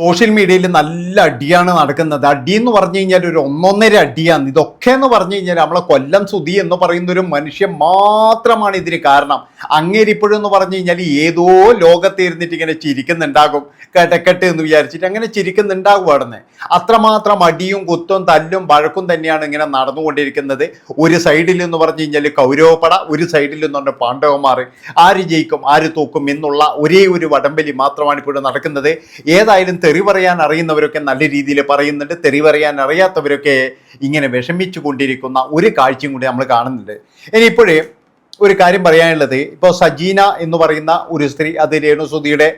Social മീഡിയയിൽ നല്ല അടിയാണ് നടക്കുന്നത്. അടി എന്ന് പറഞ്ഞു കഴിഞ്ഞാൽ ഒരു ഒന്നൊന്നര അടിയാണ്. ഇതൊക്കെ എന്ന് പറഞ്ഞു കഴിഞ്ഞാൽ നമ്മളെ കൊല്ലം സുധി എന്ന് പറയുന്ന ഒരു മനുഷ്യൻ മാത്രമാണ് ഇതിന് കാരണം. അങ്ങേരിപ്പോഴും എന്ന് പറഞ്ഞു കഴിഞ്ഞാൽ ഏതോ ലോകത്ത് ഇരുന്നിട്ട് ഇങ്ങനെ ചിരിക്കുന്നുണ്ടാകും, കേട്ടക്കെട്ട് എന്ന് വിചാരിച്ചിട്ട് അങ്ങനെ ചിരിക്കുന്നുണ്ടാകും. അവിടെ അത്രമാത്രം അടിയും കുത്തും തല്ലും വഴക്കും തന്നെയാണ് ഇങ്ങനെ നടന്നുകൊണ്ടിരിക്കുന്നത്. ഒരു സൈഡിൽ എന്ന് പറഞ്ഞു കഴിഞ്ഞാൽ കൗരവപ്പട, ഒരു സൈഡിൽ എന്ന് പറഞ്ഞാൽ പാണ്ഡവന്മാർ. ആര് ജയിക്കും ആര് തോക്കും എന്നുള്ള ഒരേ ഒരു വടംവലി മാത്രമാണ് ഇപ്പോഴും നടക്കുന്നത്. ഏതായാലും തെറി പറയാൻ അറിയുന്നവരൊക്കെ നല്ല രീതിയിൽ പറയുന്നുണ്ട്, തെറി പറയാൻ അറിയാത്തവരൊക്കെ ഇങ്ങനെ വിഷമിച്ചു കൊണ്ടിരിക്കുന്ന ഒരു കാഴ്ചയും കൂടി നമ്മൾ കാണുന്നുണ്ട്. ഇനിയിപ്പോഴേ ഒരു കാര്യം പറയാനുള്ളത്, ഇപ്പോൾ സജീന എന്ന് പറയുന്ന ഒരു സ്ത്രീ, അത് രേണുസുധിയുടെ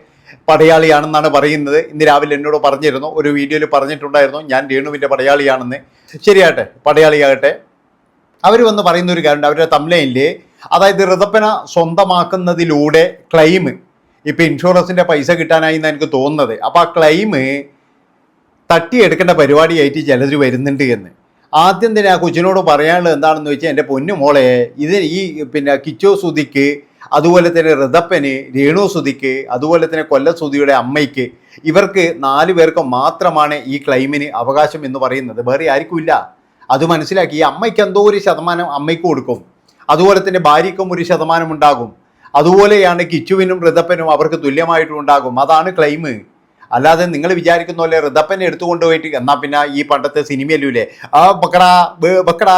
പടയാളിയാണെന്നാണ് പറയുന്നത്. ഇന്ന് രാവിലെ എന്നോട് പറഞ്ഞിരുന്നു, ഒരു വീഡിയോയിൽ പറഞ്ഞിട്ടുണ്ടായിരുന്നു ഞാൻ രേണുവിൻ്റെ പടയാളിയാണെന്ന്. ശരിയാട്ടെ, പടയാളിയാകട്ടെ. അവർ വന്ന് പറയുന്ന ഒരു കാര്യമുണ്ട് അവരുടെ തംബ്നെയിലിൽ, അതായത് ഋതപ്പന സ്വന്തമാക്കുന്നതിലൂടെ ക്ലെയിം, ഇപ്പം ഇൻഷുറൻസിൻ്റെ പൈസ കിട്ടാനായി എന്നാണ് എനിക്ക് തോന്നുന്നത്. അപ്പോൾ ആ ക്ലെയിം തട്ടിയെടുക്കേണ്ട പരിപാടിയായിട്ട് ചിലർ വരുന്നുണ്ട് എന്ന്. ആദ്യം തന്നെ ആ കൊച്ചിനോട് പറയാനുള്ളത് എന്താണെന്ന് വെച്ചാൽ, എൻ്റെ പൊന്നു മോളെ, ഇത് ഈ കിച്ചു സുധിക്ക്, അതുപോലെ തന്നെ ഋതപ്പന്, രേണു സുധിക്ക്, അതുപോലെ തന്നെ കൊല്ലം സുധിയുടെ അമ്മയ്ക്ക്, ഇവർക്ക് 4 പേർക്ക് മാത്രമാണ് ഈ ക്ലെയിമിന് അവകാശം എന്ന് പറയുന്നത്. വേറെ ആർക്കുമില്ല. അത് മനസ്സിലാക്കി. ഈ അമ്മയ്ക്ക് എന്തോ ഒരു ശതമാനം അമ്മയ്ക്ക് കൊടുക്കും, അതുപോലെ തന്നെ ഭാര്യയ്ക്കും ഒരു ശതമാനം ഉണ്ടാകും. അതുപോലെയാണ് കിച്ചുവിനും ഋതപ്പനും അവർക്ക് തുല്യമായിട്ടും ഉണ്ടാകും. അതാണ് ക്ലെയിം. അല്ലാതെ നിങ്ങൾ വിചാരിക്കുന്ന പോലെ ഋതപ്പനെ എടുത്തുകൊണ്ട് പോയിട്ട് എന്നാൽ പിന്നെ ഈ പണ്ടത്തെ സിനിമയല്ലൂല്ലേ, ആ ബക്കടാ ബക്കടാ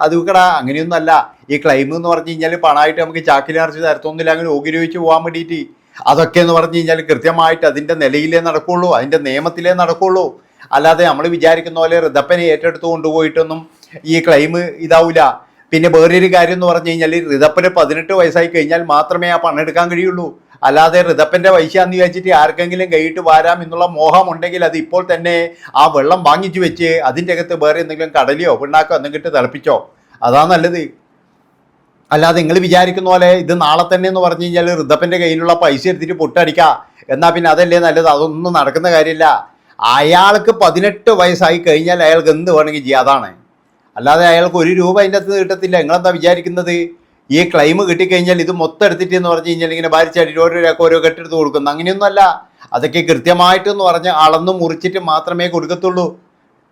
അത് ബക്കടാ, അങ്ങനെയൊന്നും അല്ല. ഈ ക്ലെയിം എന്ന് പറഞ്ഞു കഴിഞ്ഞാൽ പണമായിട്ട് നമുക്ക് ചാക്കിലറച്ച് തരത്തൊന്നുമില്ല, അങ്ങനെ ഓകിരവിച്ച് പോകാൻ വേണ്ടിയിട്ട്. അതൊക്കെ എന്ന് പറഞ്ഞു കഴിഞ്ഞാൽ കൃത്യമായിട്ട് അതിൻ്റെ നിലയിലേ നടക്കുള്ളൂ, അതിൻ്റെ നിയമത്തിലേ നടക്കുള്ളൂ. അല്ലാതെ നമ്മൾ വിചാരിക്കുന്ന പോലെ ഋതപ്പനെ ഏറ്റെടുത്ത് കൊണ്ടുപോയിട്ടൊന്നും ഈ ക്ലെയിം ഇതാവില്ല. പിന്നെ വേറൊരു കാര്യം എന്ന് പറഞ്ഞു കഴിഞ്ഞാൽ, ഋതപ്പന് 18 വയസ്സായി കഴിഞ്ഞാൽ മാത്രമേ ആ പണം എടുക്കാൻ കഴിയുള്ളൂ. അല്ലാതെ ഋതപ്പൻ്റെ പൈസയാന്ന് വിചാരിച്ചിട്ട് ആർക്കെങ്കിലും കൈയിട്ട് വാരാം എന്നുള്ള മോഹമുണ്ടെങ്കിൽ അത് ഇപ്പോൾ തന്നെ ആ വെള്ളം വാങ്ങിച്ചു വെച്ച് അതിൻ്റെ അകത്ത് വേറെ എന്തെങ്കിലും കടലിയോ പിണ്ണാക്കോ എന്തെങ്കിലും തിളപ്പിച്ചോ, അതാ നല്ലത്. അല്ലാതെ നിങ്ങൾ വിചാരിക്കുന്ന പോലെ ഇത് നാളെ തന്നെ എന്ന് പറഞ്ഞു കഴിഞ്ഞാൽ ഋതപ്പൻ്റെ കയ്യിലുള്ള പൈസ എടുത്തിട്ട് പൊട്ടടിക്കുക എന്നാൽ പിന്നെ അതല്ലേ നല്ലത്. അതൊന്നും നടക്കുന്ന കാര്യമില്ല. അയാൾക്ക് 18 വയസ്സായി കഴിഞ്ഞാൽ അയാൾക്ക് എന്ത് വേണമെങ്കിൽ ചെയ്യാം, അതാണ്. അല്ലാതെ അയാൾക്ക് 1 രൂപ അതിൻ്റെ അകത്ത് കിട്ടത്തില്ല. നിങ്ങളെന്താ വിചാരിക്കുന്നത്? ഈ ക്ലെയിം കിട്ടിക്കഴിഞ്ഞാൽ ഇത് മൊത്തം എടുത്തിട്ട് എന്ന് പറഞ്ഞു കഴിഞ്ഞാൽ ഇങ്ങനെ ഭാരിച്ചായിട്ട് ഓരോ കെട്ടെടുത്ത് കൊടുക്കുന്നു, അങ്ങനെയൊന്നുമല്ല. അതൊക്കെ കൃത്യമായിട്ടെന്ന് പറഞ്ഞ് അളന്ന് മുറിച്ചിട്ട് മാത്രമേ കൊടുക്കത്തുള്ളൂ.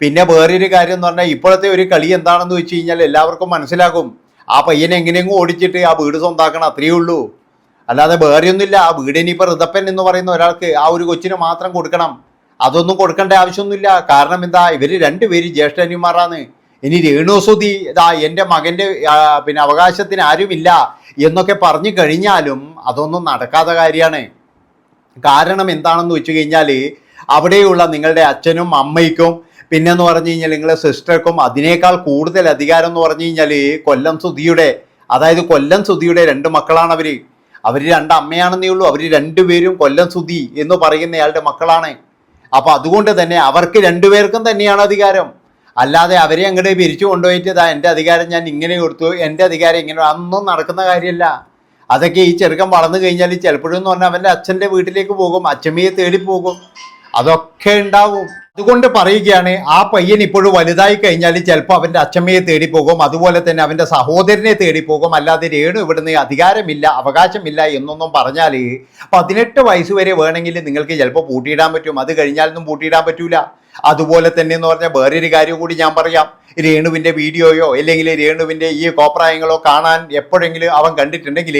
പിന്നെ വേറൊരു കാര്യം എന്ന് പറഞ്ഞാൽ, ഇപ്പോഴത്തെ ഒരു കളി എന്താണെന്ന് വെച്ച് കഴിഞ്ഞാൽ എല്ലാവർക്കും മനസ്സിലാകും. ആ പയ്യനെ എങ്ങനെയെങ്കിലും ഓടിച്ചിട്ട് ആ വീട് സ്വന്താക്കണം, അത്രയേ ഉള്ളൂ. അല്ലാതെ വേറെയൊന്നുമില്ല. ആ വീട് ഇനിയിപ്പോൾ ഋതപ്പൻ എന്ന് പറയുന്ന ഒരാൾക്ക്, ആ ഒരു കൊച്ചിന് മാത്രം കൊടുക്കണം. അതൊന്നും കൊടുക്കേണ്ട ആവശ്യമൊന്നുമില്ല. കാരണം എന്താ, ഇവർ 2 പേര് ജ്യേഷ്ഠന്മാരാണ്. ഇനി രേണുസുധി ഇതാ എൻ്റെ മകൻ്റെ അവകാശത്തിന് ആരുമില്ല എന്നൊക്കെ പറഞ്ഞു കഴിഞ്ഞാലും അതൊന്നും നടക്കാത്ത കാര്യമാണ്. കാരണം എന്താണെന്ന് വെച്ച് കഴിഞ്ഞാൽ, അവിടെയുള്ള നിങ്ങളുടെ അച്ഛനും അമ്മയ്ക്കും പിന്നെന്ന് പറഞ്ഞു കഴിഞ്ഞാൽ നിങ്ങളുടെ സിസ്റ്റർക്കും അതിനേക്കാൾ കൂടുതൽ അധികാരം എന്ന് പറഞ്ഞു കഴിഞ്ഞാൽ കൊല്ലം സുധിയുടെ, അതായത് കൊല്ലം സുധിയുടെ 2 മക്കളാണ് അവർ 2 അമ്മയാണെന്നേ ഉള്ളൂ. അവർ 2 പേരും കൊല്ലം സുധി എന്ന് പറയുന്നയാളുടെ മക്കളാണ്. അപ്പോൾ അതുകൊണ്ട് തന്നെ അവർക്ക് 2 പേർക്കും തന്നെയാണ് അധികാരം. അല്ലാതെ അവരെ അങ്ങോട്ട് പിരിച്ചു കൊണ്ടുപോയിട്ട് എൻ്റെ അധികാരം ഞാൻ ഇങ്ങനെ കൊടുത്തു, എൻ്റെ അധികാരം ഇങ്ങനെ, അതൊന്നും നടക്കുന്ന കാര്യമല്ല. അതൊക്കെ ഈ ചെറുക്കൻ വളർന്നു കഴിഞ്ഞാൽ ചിലപ്പോഴെന്ന് പറഞ്ഞാൽ അവൻ്റെ അച്ഛൻ്റെ വീട്ടിലേക്ക് പോകും, അച്ഛമ്മയെ തേടി പോകും, അതൊക്കെ ഉണ്ടാവും. അതുകൊണ്ട് പറയുകയാണ്, ആ പയ്യൻ ഇപ്പോഴും വലുതായി കഴിഞ്ഞാൽ ചിലപ്പോൾ അവൻ്റെ അച്ഛമ്മയെ തേടി പോകും, അതുപോലെ തന്നെ അവൻ്റെ സഹോദരനെ തേടി പോകും. അല്ലാതെ രേണു ഇവിടുന്ന് അധികാരമില്ല അവകാശമില്ല എന്നൊന്നും പറഞ്ഞാൽ 18 വയസ്സ് വരെ വേണമെങ്കിൽ നിങ്ങൾക്ക് ചിലപ്പോൾ പൂട്ടിയിടാൻ പറ്റും, അത് കഴിഞ്ഞാലൊന്നും പൂട്ടിയിടാൻ പറ്റൂല. അതുപോലെ തന്നെ എന്ന് പറഞ്ഞാൽ വേറൊരു കാര്യം കൂടി ഞാൻ പറയാം. രേണുവിൻ്റെ വീഡിയോയോ അല്ലെങ്കിൽ രേണുവിൻ്റെ ഈ കോപ്രായങ്ങളോ കാണാൻ എപ്പോഴെങ്കിലും അവൻ കണ്ടിട്ടുണ്ടെങ്കിൽ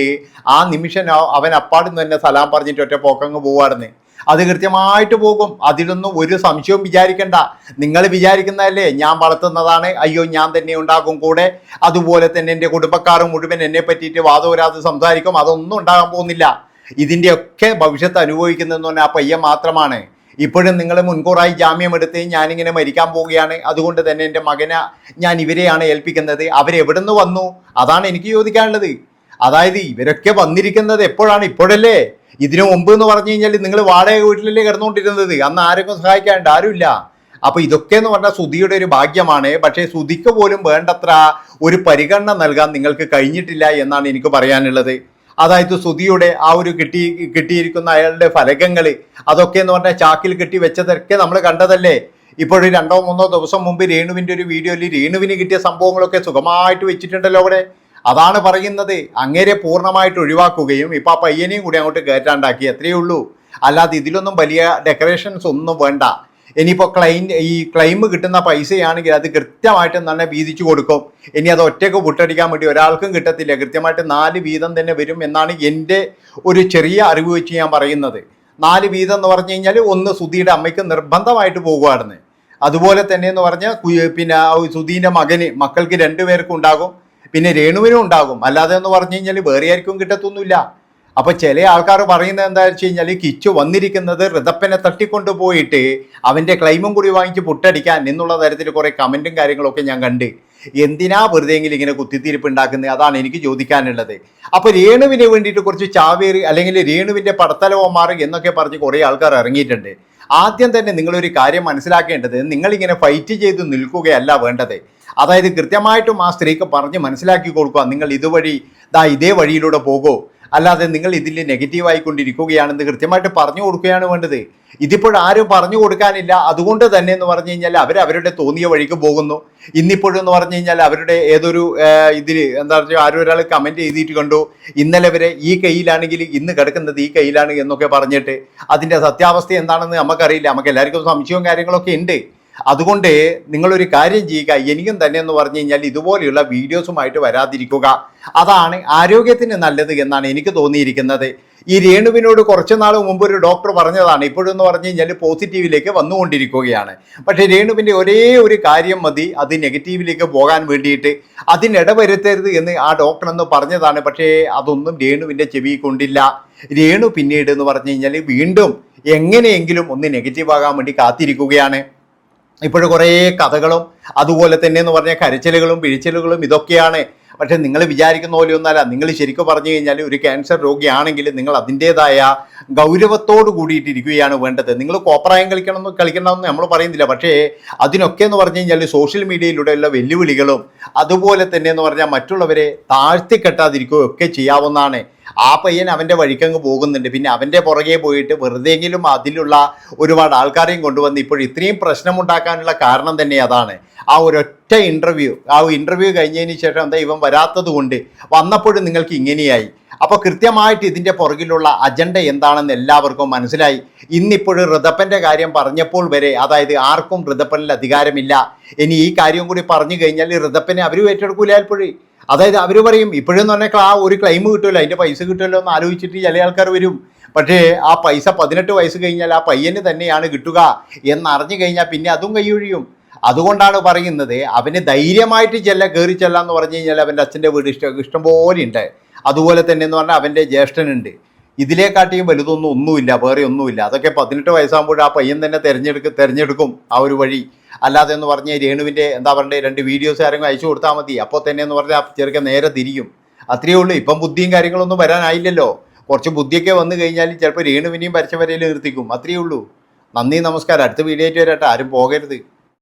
ആ നിമിഷം അവൻ അപ്പാടുന്ന് തന്നെ സലാം പറഞ്ഞിട്ട് ഒറ്റ പോക്കങ്ങ് പോവാറുണ്ട്. അത് കൃത്യമായിട്ട് പോകും. അതിലൊന്നും ഒരു സംശയവും വിചാരിക്കണ്ട. നിങ്ങൾ വിചാരിക്കുന്നതല്ലേ ഞാൻ വളർത്തുന്നതാണ്, അയ്യോ ഞാൻ തന്നെ ഉണ്ടാകും കൂടെ, അതുപോലെ തന്നെ എൻ്റെ കുടുംബക്കാർ മുഴുവൻ എന്നെ പറ്റിയിട്ട് വാദോരാതെ സംസാരിക്കും, അതൊന്നും ഉണ്ടാകാൻ പോകുന്നില്ല. ഇതിൻ്റെയൊക്കെ ഭവിഷ്യത്ത് അനുഭവിക്കുന്നതെന്ന് പറഞ്ഞാൽ ആ പയ്യൻ മാത്രമാണ്. ഇപ്പോഴും നിങ്ങൾ മുൻകൂറായി ജാമ്യം എടുത്ത് ഞാനിങ്ങനെ മരിക്കാൻ പോവുകയാണ്, അതുകൊണ്ട് തന്നെ എൻ്റെ മകനെ ഞാൻ ഇവരെയാണ് ഏൽപ്പിക്കുന്നത്. അവരെവിടെ നിന്ന് വന്നു? അതാണ് എനിക്ക് ചോദിക്കാനുള്ളത്. അതായത് ഇവരൊക്കെ വന്നിരിക്കുന്നത് എപ്പോഴാണ്? ഇപ്പോഴല്ലേ. ഇതിനു മുമ്പ് എന്ന് പറഞ്ഞു കഴിഞ്ഞാൽ നിങ്ങൾ വാടക വീട്ടിലല്ലേ കിടന്നുകൊണ്ടിരുന്നത്, അന്ന് ആരെങ്കിലും സഹായിക്കാണ്ട് ആരുമില്ല. അപ്പോൾ ഇതൊക്കെ എന്ന് പറഞ്ഞാൽ സുധിയുടെ ഒരു ഭാഗ്യമാണ്. പക്ഷേ സുധിക്ക് പോലും വേണ്ടത്ര ഒരു പരിഗണന നൽകാൻ നിങ്ങൾക്ക് കഴിഞ്ഞിട്ടില്ല എന്നാണ് എനിക്ക് പറയാനുള്ളത്. അതായത് സുധിയുടെ ആ ഒരു കിട്ടിയിരിക്കുന്ന അയാളുടെ ഫലകങ്ങൾ, അതൊക്കെ എന്ന് പറഞ്ഞാൽ ചാക്കിൽ കെട്ടി വെച്ചതൊക്കെ നമ്മൾ കണ്ടതല്ലേ. ഇപ്പോഴൊരു 2-3 ദിവസം മുമ്പ് രേണുവിൻ്റെ ഒരു വീഡിയോയിൽ രേണുവിന് കിട്ടിയ സംഭവങ്ങളൊക്കെ സുഖമായിട്ട് വെച്ചിട്ടുണ്ടല്ലോ അവിടെ. അതാണ് പറയുന്നത്. അങ്ങേരെ പൂർണ്ണമായിട്ട് ഒഴിവാക്കുകയും ഇപ്പം ആ പയ്യനെയും കൂടി അങ്ങോട്ട് കയറ്റാണ്ടാക്കി, എത്രയേ ഉള്ളൂ. അല്ലാതെ ഇതിലൊന്നും വലിയ ഡെക്കറേഷൻസ് ഒന്നും വേണ്ട. ഇനിയിപ്പോൾ ക്ലെയിം കിട്ടുന്ന പൈസയാണെങ്കിൽ അത് കൃത്യമായിട്ട് തന്നെ വീതിച്ചു കൊടുക്കും. ഇനി അത് ഒറ്റയ്ക്ക് പുട്ടടിക്കാൻ വേണ്ടി ഒരാൾക്കും കിട്ടത്തില്ല, കൃത്യമായിട്ട് 4 വീതം തന്നെ വരും എന്നാണ് എൻ്റെ ഒരു ചെറിയ അറിവ് വെച്ച് ഞാൻ പറയുന്നത്. 4 വീതം എന്ന് പറഞ്ഞു കഴിഞ്ഞാൽ ഒന്ന് സുധിയുടെ അമ്മയ്ക്ക് നിർബന്ധമായിട്ട് പോകുകയാണെന്ന്. അതുപോലെ തന്നെ എന്ന് പറഞ്ഞാൽ പിന്നെ സുധീൻ്റെ മക്കൾക്ക് 2 പേർക്കും ഉണ്ടാകും, പിന്നെ രേണുവിനും ഉണ്ടാകും. അല്ലാതെ എന്ന് പറഞ്ഞു കഴിഞ്ഞാൽ വേറെ ആർക്കും കിട്ടത്തൊന്നുമില്ല. അപ്പൊ ചില ആൾക്കാർ പറയുന്നത് എന്താ വെച്ച് കഴിഞ്ഞാൽ കിച്ചു വന്നിരിക്കുന്നത് ഋതപ്പനെ തട്ടിക്കൊണ്ടുപോയിട്ട് അവന്റെ ക്ലെയിമും കൂടി വാങ്ങിച്ച് പുട്ടടിക്കാൻ എന്നുള്ള തരത്തിൽ കുറെ കമന്റും കാര്യങ്ങളൊക്കെ ഞാൻ കണ്ട്. എന്തിനാ വെറുതെയെങ്കിലും ഇങ്ങനെ കുത്തിത്തിരിപ്പ് ഉണ്ടാക്കുന്നത്, അതാണ് എനിക്ക് ചോദിക്കാനുള്ളത്. അപ്പൊ രേണുവിന് വേണ്ടിയിട്ട് കുറച്ച് ചാവേറി അല്ലെങ്കിൽ രേണുവിന്റെ പടത്തലവന്മാർ എന്നൊക്കെ പറഞ്ഞ് കുറെ ആൾക്കാർ ഇറങ്ങിയിട്ടുണ്ട്. ആദ്യം തന്നെ നിങ്ങളൊരു കാര്യം മനസ്സിലാക്കേണ്ടത്, നിങ്ങളിങ്ങനെ ഫൈറ്റ് ചെയ്ത് നിൽക്കുകയല്ല വേണ്ടത്. അതായത് കൃത്യമായിട്ടും ആ സ്ത്രീക്ക് പറഞ്ഞ് മനസ്സിലാക്കി കൊടുക്കുക, നിങ്ങൾ ഇതുവഴി ഇതേ വഴിയിലൂടെ പോകൂ, അല്ലാതെ നിങ്ങൾ ഇതിൽ നെഗറ്റീവായിക്കൊണ്ടിരിക്കുകയാണെന്ന് കൃത്യമായിട്ട് പറഞ്ഞു കൊടുക്കുകയാണ് വേണ്ടത്. ഇതിപ്പോഴാരും പറഞ്ഞു കൊടുക്കാനില്ല. അതുകൊണ്ട് തന്നെ എന്ന് പറഞ്ഞു കഴിഞ്ഞാൽ അവരവരുടെ തോന്നിയ വഴിക്ക് പോകുന്നു. ഇന്നിപ്പോഴെന്ന് പറഞ്ഞു കഴിഞ്ഞാൽ അവരുടെ ഏതൊരു ഇതിൽ എന്താ പറയുക, ആരും ഒരാൾ കമൻറ്റ് ചെയ്തിട്ട് കണ്ടു, ഇന്നലെ വരെ ഈ കയ്യിലാണെങ്കിൽ ഇന്ന് കിടക്കുന്നത് ഈ കയ്യിലാണ് എന്നൊക്കെ പറഞ്ഞിട്ട്. അതിൻ്റെ സത്യാവസ്ഥ എന്താണെന്ന് നമുക്കറിയില്ല, നമുക്ക് എല്ലാവർക്കും സംശയവും കാര്യങ്ങളൊക്കെ ഉണ്ട്. അതുകൊണ്ട് നിങ്ങളൊരു കാര്യം ചെയ്യുക, എനിക്കും തന്നെ എന്ന് പറഞ്ഞു കഴിഞ്ഞാൽ ഇതുപോലെയുള്ള വീഡിയോസുമായിട്ട് വരാതിരിക്കുക, അതാണ് ആരോഗ്യത്തിന് നല്ലത് എന്നാണ് എനിക്ക് തോന്നിയിരിക്കുന്നത്. ഈ രേണുവിനോട് കുറച്ച് നാൾ മുമ്പ് ഒരു ഡോക്ടർ പറഞ്ഞതാണ്, ഇപ്പോഴെന്ന് പറഞ്ഞു കഴിഞ്ഞാൽ പോസിറ്റീവിലേക്ക് വന്നുകൊണ്ടിരിക്കുകയാണ്. പക്ഷേ രേണുവിൻ്റെ ഒരേ ഒരു കാര്യം മതി അത് നെഗറ്റീവിലേക്ക് പോകാൻ വേണ്ടിയിട്ട്, അതിനിടവരുത്തരുത് എന്ന് ആ ഡോക്ടർ എന്ന് പറഞ്ഞതാണ്. പക്ഷേ അതൊന്നും രേണുവിൻ്റെ ചെവി കൊണ്ടില്ല. രേണു പിന്നീട് എന്ന് പറഞ്ഞു കഴിഞ്ഞാൽ വീണ്ടും എങ്ങനെയെങ്കിലും ഒന്ന് നെഗറ്റീവ് ആകാൻ വേണ്ടി കാത്തിരിക്കുകയാണ്. ഇപ്പോഴും കുറേ കഥകളും അതുപോലെ തന്നെ എന്ന് പറഞ്ഞാൽ കരച്ചിലുകളും പിഴിച്ചിലുകളും ഇതൊക്കെയാണ്. പക്ഷെ നിങ്ങൾ വിചാരിക്കുന്ന പോലെയൊന്നല്ല. നിങ്ങൾ ശരിക്കും പറഞ്ഞു കഴിഞ്ഞാൽ ഒരു ക്യാൻസർ രോഗിയാണെങ്കിൽ നിങ്ങൾ അതിൻ്റേതായ ഗൗരവത്തോട് കൂടിയിട്ടിരിക്കുകയാണ് വേണ്ടത്. നിങ്ങൾ കോപ്രായം കളിക്കണമെന്ന് നമ്മൾ പറയുന്നില്ല. പക്ഷേ അതിനൊക്കെ എന്ന് പറഞ്ഞു കഴിഞ്ഞാൽ സോഷ്യൽ മീഡിയയിലൂടെയുള്ള വെല്ലുവിളികളും അതുപോലെ തന്നെ എന്ന് പറഞ്ഞാൽ മറ്റുള്ളവരെ താഴ്ത്തിക്കെട്ടാതിരിക്കുകയൊക്കെ ചെയ്യാവുന്നതാണ്. ആ പയ്യൻ അവൻ്റെ വഴിക്കങ്ങ് പോകുന്നുണ്ട്, പിന്നെ അവൻ്റെ പുറകെ പോയിട്ട് വെറുതെയെങ്കിലും അതിലുള്ള ഒരുപാട് ആൾക്കാരെയും കൊണ്ടുവന്ന് ഇപ്പോൾ ഇത്രയും പ്രശ്നമുണ്ടാക്കാനുള്ള കാരണം തന്നെ അതാണ്. ആ ഒരൊറ്റ ഇൻ്റർവ്യൂ കഴിഞ്ഞതിന് ശേഷം എന്താ ഇവൻ വരാത്തത് കൊണ്ട് വന്നപ്പോഴും നിങ്ങൾക്ക് ഇങ്ങനെയായി. അപ്പോൾ കൃത്യമായിട്ട് ഇതിൻ്റെ പുറകിലുള്ള അജണ്ട എന്താണെന്ന് എല്ലാവർക്കും മനസ്സിലായി. ഇന്നിപ്പോഴും ഋതപ്പൻ്റെ കാര്യം പറഞ്ഞപ്പോൾ വരെ, അതായത് ആർക്കും ഋതപ്പനിൽ അധികാരമില്ല. ഇനി ഈ കാര്യം കൂടി പറഞ്ഞു കഴിഞ്ഞാൽ ഋതപ്പനെ അവർ ഏറ്റെടുക്കൂല ഇപ്പോഴും. അതായത് അവർ പറയും ഇപ്പോഴെന്ന് പറഞ്ഞാൽ ആ ഒരു ക്ലെയിം കിട്ടുമല്ലോ, അതിൻ്റെ പൈസ കിട്ടുമല്ലോ എന്ന് ആലോചിച്ചിട്ട് ചില ആൾക്കാർ വരും. പക്ഷേ ആ പൈസ 18 വയസ്സ് കഴിഞ്ഞാൽ ആ പയ്യന് തന്നെയാണ് കിട്ടുക എന്നറിഞ്ഞു കഴിഞ്ഞാൽ പിന്നെ അതും കൈയൊഴിയും. അതുകൊണ്ടാണ് പറയുന്നത് അവന് ധൈര്യമായിട്ട് കയറി ചെല്ലാന്ന് പറഞ്ഞു കഴിഞ്ഞാൽ അവൻ്റെ അച്ഛൻ്റെ വീട് ഇഷ്ടംപോലെ ഉണ്ട്. അതുപോലെ തന്നെ എന്ന് പറഞ്ഞാൽ അവൻ്റെ ജ്യേഷ്ഠനുണ്ട്. ഇതിലേക്കാട്ടിയും ഒന്നുമില്ല, വേറെ ഒന്നുമില്ല. അതൊക്കെ 18 വയസ്സാകുമ്പോൾ ആ പയ്യൻ തന്നെ തിരഞ്ഞെടുക്കും ആ ഒരു വഴി. അല്ലാതെ എന്ന് പറഞ്ഞാൽ രേണുവിൻ്റെ എന്താ പറയുക 2 വീഡിയോസ് ആരെങ്കിലും അയച്ചു കൊടുത്താൽ മതി, അപ്പോൾ തന്നെ എന്ന് പറഞ്ഞാൽ ചെറുക്കൻ നേരെ തിരിയും. അത്രയേ ഉള്ളൂ. ഇപ്പം ബുദ്ധിയും കാര്യങ്ങളൊന്നും വരാനായില്ലല്ലോ. കുറച്ച് ബുദ്ധിയൊക്കെ വന്നു കഴിഞ്ഞാൽ ചിലപ്പോൾ രേണുവിനെയും പരസ്യവരയിൽ നിർത്തിക്കും. അത്രയേ ഉള്ളൂ. നന്ദി, നമസ്കാരം. അടുത്ത വീഡിയോ ആയിട്ട് വരട്ടെ. ആരും പോകരുത്.